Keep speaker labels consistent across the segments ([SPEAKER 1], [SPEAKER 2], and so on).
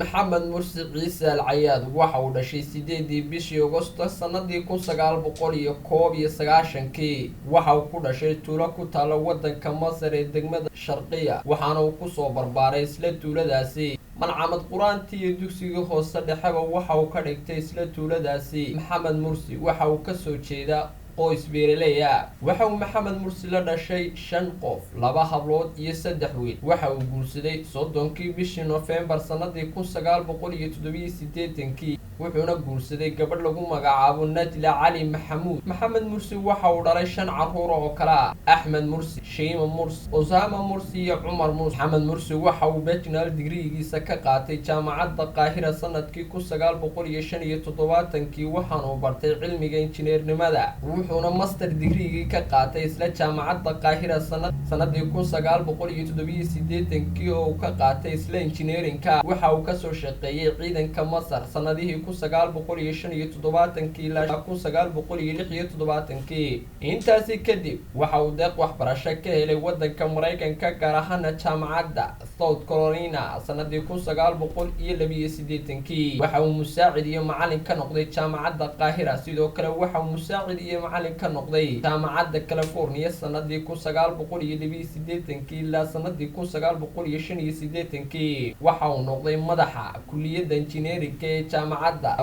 [SPEAKER 1] محمد مرسي عيسى العياد waxau dhashay 8 bishii August sanadii 1991 waxau ku dhashay tuulo ku taal wadanka Masar ee degmada Sharqiya waxaana uu ku soo barbaaray isla tuuladaasi malcamad quraantii iyo dugsiga hoose dhexaba waxau ka dhigtay isla tuuladaasi maxamed mursi waxau ka soo jeeda qoys beeraley ah waxa uu maxamed mursi la dhashay 5 qof 2 hablood iyo 3 wiil waxa uu guursaday 30 bishii November sanadii 1987 wuxuuna guursaday gabadh lagu magacaabo Najla Cali Maxamuud maxamed mursi waxa uu dhalay 5 caruur oo kala Ahmed Mursi Sheema Mursi Osama Mursi iyo Umar Mursi maxamed mursi waxa uu bachelor degree-giisa ka qaatay jaamacadda Qaahira sanadkii 1975 waxaana uu bartay cilmiga injineernimada wuxuuna master degree ka qaatay isla jaamacadda Qaahira sanadii 1987 oo ka qaatay isla engineering-ka waxa uu ka soo shaqeeyay ciidanka Masar sanadihii 1975 ilaa 1976 intaasi kadib waxa uu deeq waxbarasho ka helay wadanka Mareykanka gaar ahaan jaamacadda South Carolina sanadii 1982 waxa uu musaacid iyo macallin ka noqday jaamacadda Qaahira sidoo kale waxa uu musaacid iyo macallin ka noqday jaamacadda California sanadii 1982 ilaa sanadii 1985 waxa uu noqday madaxa kulliyadda injineerinka ee jaamacadda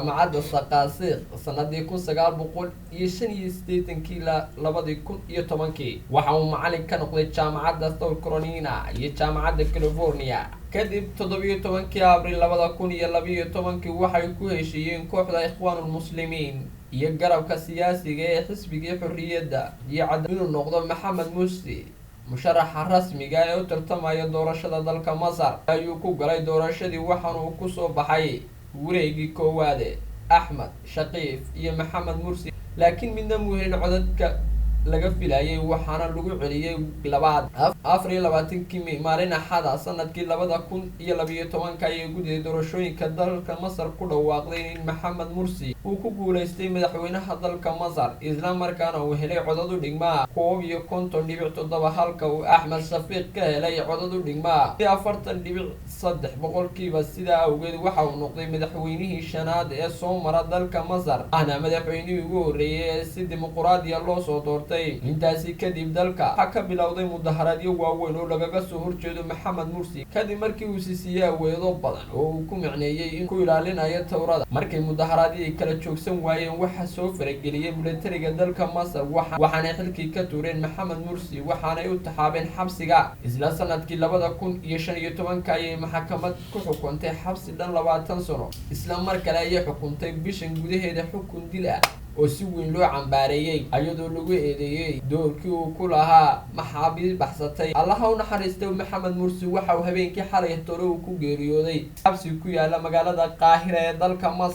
[SPEAKER 1] Saqaasiq sanadii 1985 ilaa 2010 waxa uu macallin ka noqday jaamacadda South Carolina iyo jaamacadda California kadib 17 Abriil 2012 waxay ku heshiiyeen kooxda Ikhwaanul Muslimiin iyo garabka siyaasiga ee xisbiga xorriyadda iyo inuu noqdo maxamed mursi musharaxa rasmiga ee u tartamaya doorashada dalka Masar ayuu ku galay doorashadii waxaana uu ku soo baxay wareegii koowaad Ahmed Shaqiif iyo maxamed mursi laakiin midna muu helin codadka laga filayay waxaana lagu celiyay labaad 24 maalin axada sanadkii 2012 ay guddiga doorashooyinka dalka Masar ku dhawaaqday in maxamed mursi uu ku guuleystay madaxweynaha dalka Masar isla markaana uu helay codad u dhigma 50.7 halka uu Ahmed Shaqiif ka helay codad u dhigma 40.3% sida awgeed waxa uu noqday madaxweynihii shanaad ee soo mara dalka Masar ana madaxweynihii ugu horeeyay ee si dimuqraadi ah loo soo doortay intaasi kadib dalka waxa ka bilowday mudaharaadyo waaweyn oo lagaga soo horjeedo maxamed mursi kadib markii uu siiyay aweedo badan oo uu ku micneeyay in ku ilaalinayo tawrada markay mudaharaadii kala joogsan waayeen waxa soo farageliyay militariga dalka Masar waxaana xilkii ka tuureen maxamed mursi waxaana ay u taxaabeen xabsiga isla sanadkii 2015 ay maxkamad ku xukuntay xabsi dhan 20 sano isla markale ay xukuntay bishan gudaheeda xukun dil ah oo si weyn loo cambaareeyay ayadoo lagu eedeeyay doorkii uu ku lahaa maxaabiis baxsatay allaha u naxariistay maxamed mursi waxa uu habeenkii xalay toro ku geeriyooday xabsi ku yaala magaalada Qaahira ee dalka Masar